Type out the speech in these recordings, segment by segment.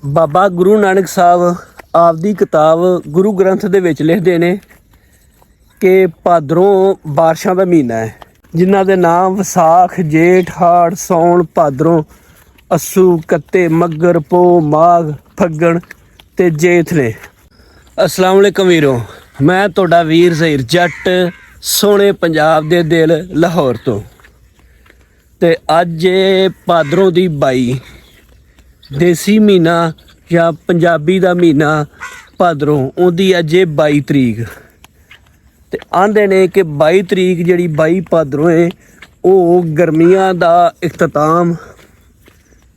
ਬਾਬਾ ਗੁਰੂ ਨਾਨਕ ਸਾਹਿਬ ਆਪਦੀ ਕਿਤਾਬ ਗੁਰੂ ਗ੍ਰੰਥ ਦੇ ਵਿੱਚ ਲਿਖਦੇ ਨੇ ਕਿ ਭਾਦਰੋਂ ਬਾਰਿਸ਼ਾਂ ਦਾ ਮਹੀਨਾ ਹੈ, ਜਿਨ੍ਹਾਂ ਦੇ ਨਾਮ ਵਿਸਾਖ, ਜੇਠ, ਹਾੜ, ਸੌਣ, ਭਾਦਰੋਂ, ਅੱਸੂ, ਕੱਤੇ, ਮੱਘਰ, ਪੋਹ, ਮਾਘ, ਫੱਗਣ ਤੇ ਜੇਠ ਨੇ। ਅਸਲਾਮ ਵਾਲੇਕਮ ਵੀਰੋ, ਮੈਂ ਤੁਹਾਡਾ ਵੀਰ ਜ਼ਹੀਰ ਜੱਟ ਸੋਹਣੇ ਪੰਜਾਬ ਦੇ ਦਿਲ ਲਾਹੌਰ ਤੋਂ। ਤੇ ਅੱਜ ਭਾਦਰੋਂ ਦੀ 22 ਦੇਸੀ ਮਹੀਨਾ ਜਾਂ ਪੰਜਾਬੀ ਦਾ ਮਹੀਨਾ ਭਾਦਰੋਂ, ਉਹਦੀ ਅੱਜ 22 ਤਰੀਕ। ਤੇ ਆਂਦੇ ਨੇ ਕਿ 22 ਤਰੀਕ ਜਿਹੜੀ 22 ਭਾਦਰੋਂ ਹੈ ਉਹ ਗਰਮੀਆਂ ਦਾ ਇਖਤਤਾਮ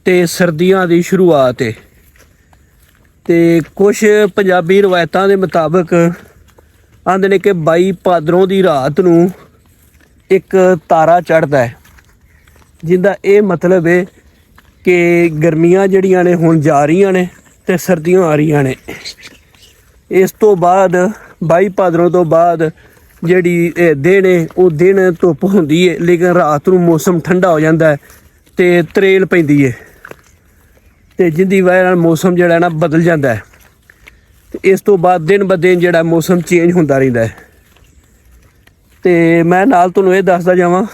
ਤੇ ਸਰਦੀਆਂ ਦੀ ਸ਼ੁਰੂਆਤ ਹੈ। ਤੇ ਕੁਛ ਪੰਜਾਬੀ ਰਵਾਇਤਾਂ ਦੇ ਮੁਤਾਬਕ ਆਂਦੇ ਨੇ ਕਿ 22 ਭਾਦਰੋਂ ਦੀ ਰਾਤ ਨੂੰ ਇੱਕ ਤਾਰਾ ਚੜ੍ਹਦਾ ਹੈ, ਜਿਹਦਾ ਇਹ ਮਤਲਬ ਹੈ ਕਿ ਗਰਮੀਆਂ ਜਿਹੜੀਆਂ ਨੇ ਹੁਣ ਜਾ ਰਹੀਆਂ ਨੇ ਤੇ ਸਰਦੀਆਂ ਆ ਰਹੀਆਂ ਨੇ। ਇਸ ਤੋਂ ਬਾਅਦ 22 ਭਾਦਰੋਂ ਤੋਂ ਬਾਅਦ ਜਿਹੜੀ ਦਿਨ ਹੈ ਉਹ ਦਿਨ ਧੁੱਪ ਹੁੰਦੀ ਹੈ, ਲੇਕਿਨ ਰਾਤ ਨੂੰ ਮੌਸਮ ਠੰਡਾ ਹੋ ਜਾਂਦਾ ਹੈ ਤੇ ਤਰੇਲ ਪੈਂਦੀ ਹੈ, ਤੇ ਜਿੰਦੀ ਵਜ੍ਹਾ ਨਾਲ ਮੌਸਮ ਜਿਹੜਾ ਨਾ ਬਦਲ ਜਾਂਦਾ ਹੈ। ਤੇ ਇਸ ਤੋਂ ਬਾਅਦ ਦਿਨ ਬ ਦਿਨ ਜਿਹੜਾ ਮੌਸਮ ਚੇਂਜ ਹੁੰਦਾ ਰਹਿੰਦਾ ਹੈ। ਤੇ ਮੈਂ ਨਾਲ ਤੁਹਾਨੂੰ ਇਹ ਦੱਸਦਾ ਜਾਵਾਂ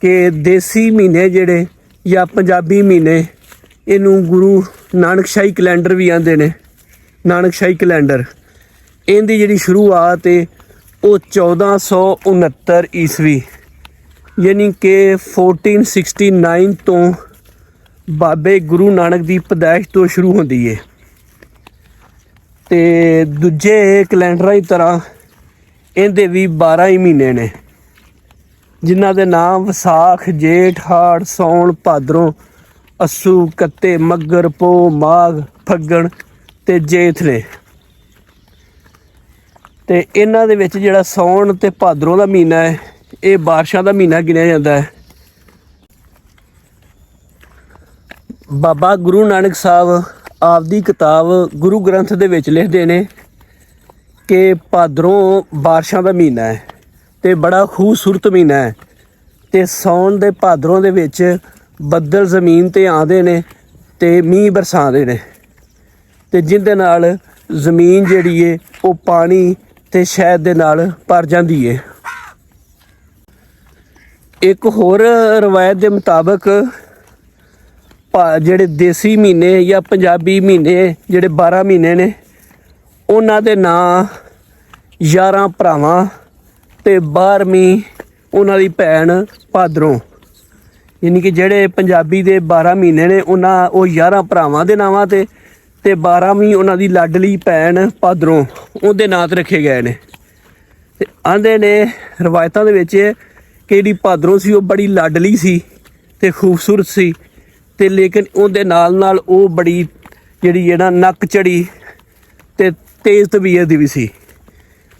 ਕਿ ਦੇਸੀ ਮਹੀਨੇ ਜਿਹੜੇ ਜਾਂ ਪੰਜਾਬੀ ਮਹੀਨੇ, ਇਹਨੂੰ ਗੁਰੂ ਨਾਨਕਸ਼ਾਹੀ ਕੈਲੰਡਰ ਵੀ ਆਂਦੇ ਨੇ। ਨਾਨਕਸ਼ਾਹੀ ਕੈਲੰਡਰ, ਇਹਦੀ ਜਿਹੜੀ ਸ਼ੁਰੂਆਤ ਹੈ ਉਹ 1469 ਈਸਵੀ ਯਾਨੀ ਕਿ 1469 ਤੋਂ ਬਾਬੇ ਗੁਰੂ ਨਾਨਕ ਦੀ ਪੈਦਾਇਸ਼ ਤੋਂ ਸ਼ੁਰੂ ਹੁੰਦੀ ਹੈ। ਤੇ ਦੂਜੇ ਕੈਲੰਡਰਾਂ ਦੀ ਤਰ੍ਹਾਂ ਇਹਦੇ ਵੀ 12 ਹੀ ਮਹੀਨੇ ਨੇ, ਜਿਨ੍ਹਾਂ ਦੇ ਨਾਮ ਵਿਸਾਖ, ਜੇਠ, ਹਾੜ, ਸੌਣ, ਭਾਦਰੋਂ, ਅੱਸੂ, ਕੱਤੇ, ਮੱਘਰ, ਪੋਹ, ਮਾਘ, ਫੱਗਣ ਤੇ ਜੇਠ ਨੇ। ਤੇ ਇਹਨਾਂ ਦੇ ਵਿੱਚ ਜਿਹੜਾ ਸੌਣ ਤੇ ਭਾਦਰੋਂ ਦਾ ਮਹੀਨਾ ਹੈ ਇਹ ਬਾਰਿਸ਼ਾਂ ਦਾ ਮਹੀਨਾ ਗਿਣਿਆ ਜਾਂਦਾ ਹੈ। ਬਾਬਾ ਗੁਰੂ ਨਾਨਕ ਸਾਹਿਬ ਆਪਦੀ ਕਿਤਾਬ ਗੁਰੂ ਗ੍ਰੰਥ ਦੇ ਵਿੱਚ ਲਿਖਦੇ ਨੇ ਕਿ ਭਾਦਰੋਂ ਬਾਰਿਸ਼ਾਂ ਦਾ ਮਹੀਨਾ ਹੈ ਤੇ ਬੜਾ ਖੂਬਸੂਰਤ ਮਹੀਨਾ ਹੈ। ਤੇ ਸੌਣ ਦੇ ਭਾਦਰੋਂ ਦੇ ਵਿੱਚ ਬੱਦਲ ਜ਼ਮੀਨ 'ਤੇ ਆਉਂਦੇ ਨੇ ਤੇ ਮੀਂਹ ਬਰਸਾਉਂਦੇ ਨੇ, ਤੇ ਜਿਹਦੇ ਨਾਲ ਜ਼ਮੀਨ ਜਿਹੜੀ ਹੈ ਉਹ ਪਾਣੀ ਤੇ ਸ਼ਹਿਦ ਦੇ ਨਾਲ ਭਰ ਜਾਂਦੀ ਹੈ। ਇੱਕ ਹੋਰ ਰਵਾਇਤ ਦੇ ਮੁਤਾਬਕ ਜਿਹੜੇ ਦੇਸੀ ਮਹੀਨੇ ਜਾਂ ਪੰਜਾਬੀ ਮਹੀਨੇ ਜਿਹੜੇ 12 ਮਹੀਨੇ ਨੇ, ਉਹਨਾਂ ਦੇ ਨਾਂ 11 ਭਰਾਵਾਂ ਤੇ 12ਵੀਂ ਉਹਨਾਂ ਦੀ ਭੈਣ ਭਾਦਰੋਂ, ਯਾਨੀ ਕਿ ਜਿਹੜੇ ਪੰਜਾਬੀ ਦੇ 12 ਮਹੀਨੇ ਨੇ ਉਹਨਾਂ ਉਹ 11 ਭਰਾਵਾਂ ਦੇ ਨਾਵਾਂ ਤੇ 12ਵੀਂ ਉਹਨਾਂ ਦੀ ਲਾਡਲੀ ਭੈਣ ਭਾਦਰੋਂ ਉਹਦੇ ਨਾਂ 'ਤੇ ਰੱਖੇ ਗਏ ਨੇ। ਤੇ ਆਂਦੇ ਨੇ ਰਵਾਇਤਾਂ ਦੇ ਵਿੱਚ ਕਿ ਜਿਹੜੀ ਭਾਦਰੋਂ ਸੀ ਉਹ ਬੜੀ ਲਾਡਲੀ ਸੀ ਤੇ ਖੂਬਸੂਰਤ ਸੀ, ਤੇ ਲੇਕਿਨ ਉਹਦੇ ਨਾਲ ਨਾਲ ਉਹ ਬੜੀ ਜਿਹੜੀ ਹੈ ਨਾ ਨੱਕ ਚੜੀ ਤੇ ਤੇਜ਼ ਤਬੀਅਤ ਦੀ ਵੀ ਸੀ।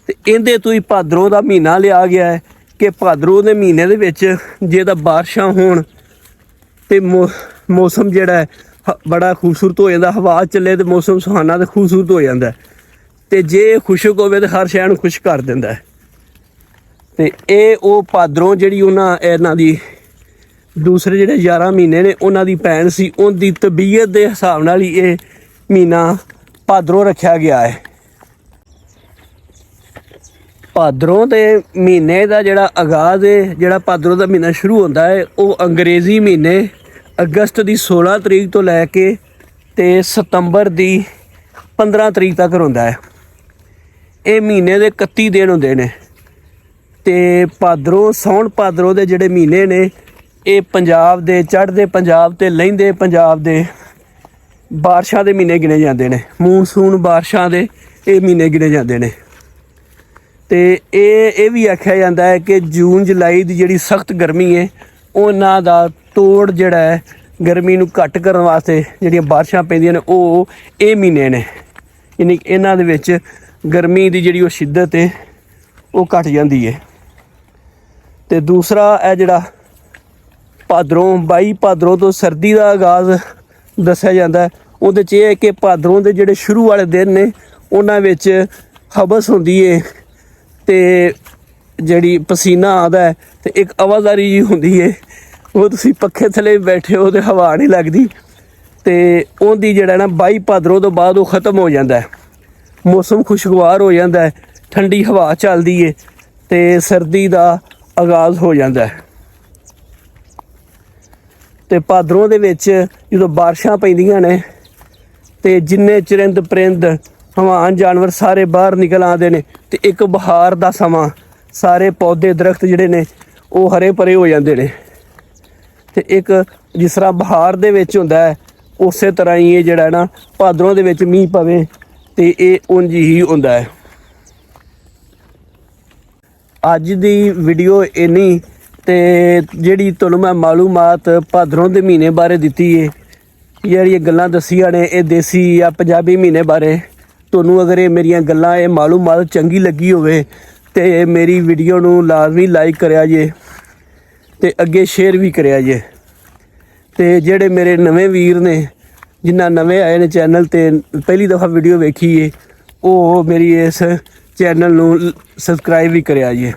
ਤੇ ਇਹਦੇ ਤੋਂ ਹੀ ਭਾਦਰੋਂ ਦਾ ਮਹੀਨਾ ਲਿਆ ਗਿਆ ਹੈ ਕਿ ਭਾਦਰੋਂ ਦੇ ਮਹੀਨੇ ਦੇ ਵਿੱਚ ਜੇ ਤਾਂ ਬਾਰਿਸ਼ਾਂ ਹੋਣ ਤੇ ਮੌਸਮ ਜਿਹੜਾ ਹੈ ਬੜਾ ਖੂਬਸੂਰਤ ਹੋ ਜਾਂਦਾ, ਹਵਾ ਚੱਲੇ ਤੇ ਮੌਸਮ ਸੁਹਾਨਾ ਤੇ ਖੂਬਸੂਰਤ ਹੋ ਜਾਂਦਾ, ਤੇ ਜੇ ਖੁਸ਼ਕ ਹੋਵੇ ਤਾਂ ਹਰ ਸ਼ੈ ਨੂੰ ਖੁਸ਼ ਕਰ ਦਿੰਦਾ ਹੈ। ਤੇ ਇਹ ਉਹ ਭਾਦਰੋਂ ਜਿਹੜੀ ਇਹਨਾਂ ਦੀ ਦੂਸਰੇ ਜਿਹੜੇ 11 ਮਹੀਨੇ ਨੇ ਉਹਨਾਂ ਦੀ ਭੈਣ ਸੀ, ਉਹਦੀ ਤਬੀਅਤ ਦੇ ਹਿਸਾਬ ਨਾਲ ਹੀ ਇਹ ਮਹੀਨਾ ਭਾਦਰੋਂ ਰੱਖਿਆ ਗਿਆ ਹੈ। ਭਾਦਰੋਂ ਦੇ ਮਹੀਨੇ ਦਾ ਜਿਹੜਾ ਆਗਾਜ਼ ਹੈ, ਜਿਹੜਾ ਭਾਦਰੋਂ ਦਾ ਮਹੀਨਾ ਸ਼ੁਰੂ ਹੁੰਦਾ ਹੈ, ਉਹ ਅੰਗਰੇਜ਼ੀ ਮਹੀਨੇ ਅਗਸਤ ਦੀ 16 ਤਰੀਕ ਤੋਂ ਲੈ ਕੇ ਤੇ ਸਤੰਬਰ ਦੀ 15 ਤਰੀਕ ਤੱਕ ਹੁੰਦਾ ਹੈ। ਇਹ ਮਹੀਨੇ ਦੇ 31 ਦਿਨ ਹੁੰਦੇ ਨੇ। ਤੇ ਭਾਦਰੋਂ, ਸੌਣ ਭਾਦਰੋਂ ਦੇ ਜਿਹੜੇ ਮਹੀਨੇ ਨੇ ਇਹ ਪੰਜਾਬ ਦੇ ਚੜ੍ਹਦੇ ਪੰਜਾਬ ਤੇ ਲਹਿੰਦੇ ਪੰਜਾਬ ਦੇ ਬਾਰਿਸ਼ਾਂ ਦੇ ਮਹੀਨੇ ਗਿਣੇ ਜਾਂਦੇ ਨੇ। ਮੂਨਸੂਨ ਬਾਰਿਸ਼ਾਂ ਦੇ ਇਹ ਮਹੀਨੇ ਗਿਣੇ ਜਾਂਦੇ ਨੇ। ਤੇ ਇਹ ਵੀ ਆਖਿਆ ਜਾਂਦਾ ਹੈ ਕਿ ਜੂਨ ਜੁਲਾਈ ਦੀ ਜਿਹੜੀ ਸਖਤ ਗਰਮੀ ਹੈ ਉਹਨਾਂ ਦਾ ਤੋੜ ਜਿਹੜਾ ਹੈ ਗਰਮੀ ਨੂੰ ਘੱਟ ਕਰਨ ਵਾਸਤੇ ਜਿਹੜੀਆਂ ਬਾਰਿਸ਼ਾਂ ਪੈਂਦੀਆਂ ਨੇ ਉਹ ਇਹ ਮਹੀਨੇ ਨੇ, ਯਾਨੀ ਇਹਨਾਂ ਦੇ ਵਿੱਚ ਗਰਮੀ ਦੀ ਜਿਹੜੀ ਉਹ ਸ਼ਿੱਦਤ ਹੈ ਉਹ ਘੱਟ ਜਾਂਦੀ ਹੈ। ਤੇ ਦੂਸਰਾ ਇਹ ਜਿਹੜਾ ਭਾਦਰੋਂ 22 ਭਾਦਰੋਂ ਤੋਂ ਸਰਦੀ ਦਾ ਆਗਾਜ਼ ਦੱਸਿਆ ਜਾਂਦਾ ਹੈ। ਉਹਦੇ 'ਚ ਇਹ ਹੈ ਕਿ ਭਾਦਰੋਂ ਦੇ ਜਿਹੜੇ ਸ਼ੁਰੂ ਵਾਲੇ ਦਿਨ ਨੇ ਉਹਨਾਂ ਵਿੱਚ ਹਵਸ ਹੁੰਦੀ ਹੈ ਤੇ ਜਿਹੜੀ ਪਸੀਨਾ ਆਉਂਦਾ ਹੈ ਤੇ ਇੱਕ ਆਵਾਜ਼ਾਰੀ ਜਿਹੀ ਹੁੰਦੀ ਹੈ, ਉਹ ਤੁਸੀਂ ਪੱਖੇ ਥੱਲੇ ਬੈਠੇ ਹੋ ਤੇ ਹਵਾ ਨਹੀਂ ਲੱਗਦੀ, ਤੇ ਉਹਦੀ ਜਿਹੜਾ ਨਾ 22 ਭਾਦਰੋਂ ਤੋਂ ਬਾਅਦ ਉਹ ਖਤਮ ਹੋ ਜਾਂਦਾ ਹੈ। ਮੌਸਮ ਖੁਸ਼ਗਵਾਰ ਹੋ ਜਾਂਦਾ ਹੈ, ਠੰਡੀ ਹਵਾ ਚੱਲਦੀ ਏ ਤੇ ਸਰਦੀ ਦਾ ਆਗਾਜ਼ ਹੋ ਜਾਂਦਾ ਹੈ। ਤੇ ਭਾਦਰੋਂ ਦੇ ਵਿੱਚ ਜਦੋਂ ਬਾਰਿਸ਼ਾਂ ਪੈਂਦੀਆਂ ਨੇ ਤੇ ਜਿੰਨੇ ਚਰਿੰਦ ਪਰਿੰਦ ਹਵਾਨ ਜਾਨਵਰ ਸਾਰੇ ਬਾਹਰ ਨਿਕਲ ਆਉਂਦੇ ਨੇ ਤੇ ਇੱਕ ਬਹਾਰ ਦਾ ਸਮਾਂ, ਸਾਰੇ ਪੌਦੇ ਦਰਖਤ ਜਿਹੜੇ ਨੇ ਉਹ ਹਰੇ ਭਰੇ ਹੋ ਜਾਂਦੇ ਨੇ। ਤੇ ਇੱਕ ਜਿਸ ਤਰ੍ਹਾਂ ਬਹਾਰ ਦੇ ਵਿੱਚ ਹੁੰਦਾ ਹੈ ਉਸੇ ਤਰ੍ਹਾਂ ਹੀ ਇਹ ਜਿਹੜਾ ਨਾ ਭਾਦਰੋਂ ਦੇ ਵਿੱਚ ਮੀਂਹ ਪਵੇ ਤੇ ਇਹ ਉਂਝ ਹੀ ਹੁੰਦਾ ਹੈ। ਅੱਜ ਦੀ ਵੀਡੀਓ ਇੰਨੀ, ਤੇ ਜਿਹੜੀ ਤੁਹਾਨੂੰ ਮੈਂ ਮਾਲੂਮਾਤ ਭਾਦਰੋਂ ਦੇ ਮਹੀਨੇ ਬਾਰੇ ਦਿੱਤੀ ਹੈ, ਜਿਹੜੀਆਂ ਗੱਲਾਂ ਦੱਸੀਆਂ ਨੇ ਇਹ ਦੇਸੀ ਜਾਂ ਪੰਜਾਬੀ ਮਹੀਨੇ ਬਾਰੇ, ਤੁਹਾਨੂੰ ਅਗਰ ਇਹ ਮੇਰੀਆਂ ਗੱਲਾਂ ਇਹ ਮਾਲੂਮਾਤ ਚੰਗੀ ਲੱਗੀ ਹੋਵੇ ਤੇ ਮੇਰੀ ਵੀਡੀਓ ਨੂੰ ਲਾਜ਼ਮੀ ਲਾਈਕ ਕਰਿਆ ਜੇ ਤੇ ਅੱਗੇ ਸ਼ੇਅਰ ਵੀ ਕਰਿਆ ਜੇ। ਤੇ ਜਿਹੜੇ ਮੇਰੇ ਨਵੇਂ ਵੀਰ ਨੇ, ਜਿਨ੍ਹਾਂ ਨਵੇਂ ਆਏ ਨੇ ਚੈਨਲ ਤੇ ਪਹਿਲੀ ਦਫਾ ਵੀਡੀਓ ਵੇਖੀ ਏ, ਉਹ ਮੇਰੀ ਇਸ ਚੈਨਲ ਨੂੰ ਸਬਸਕ੍ਰਾਈਬ ਵੀ ਕਰਿਆ ਜੇ।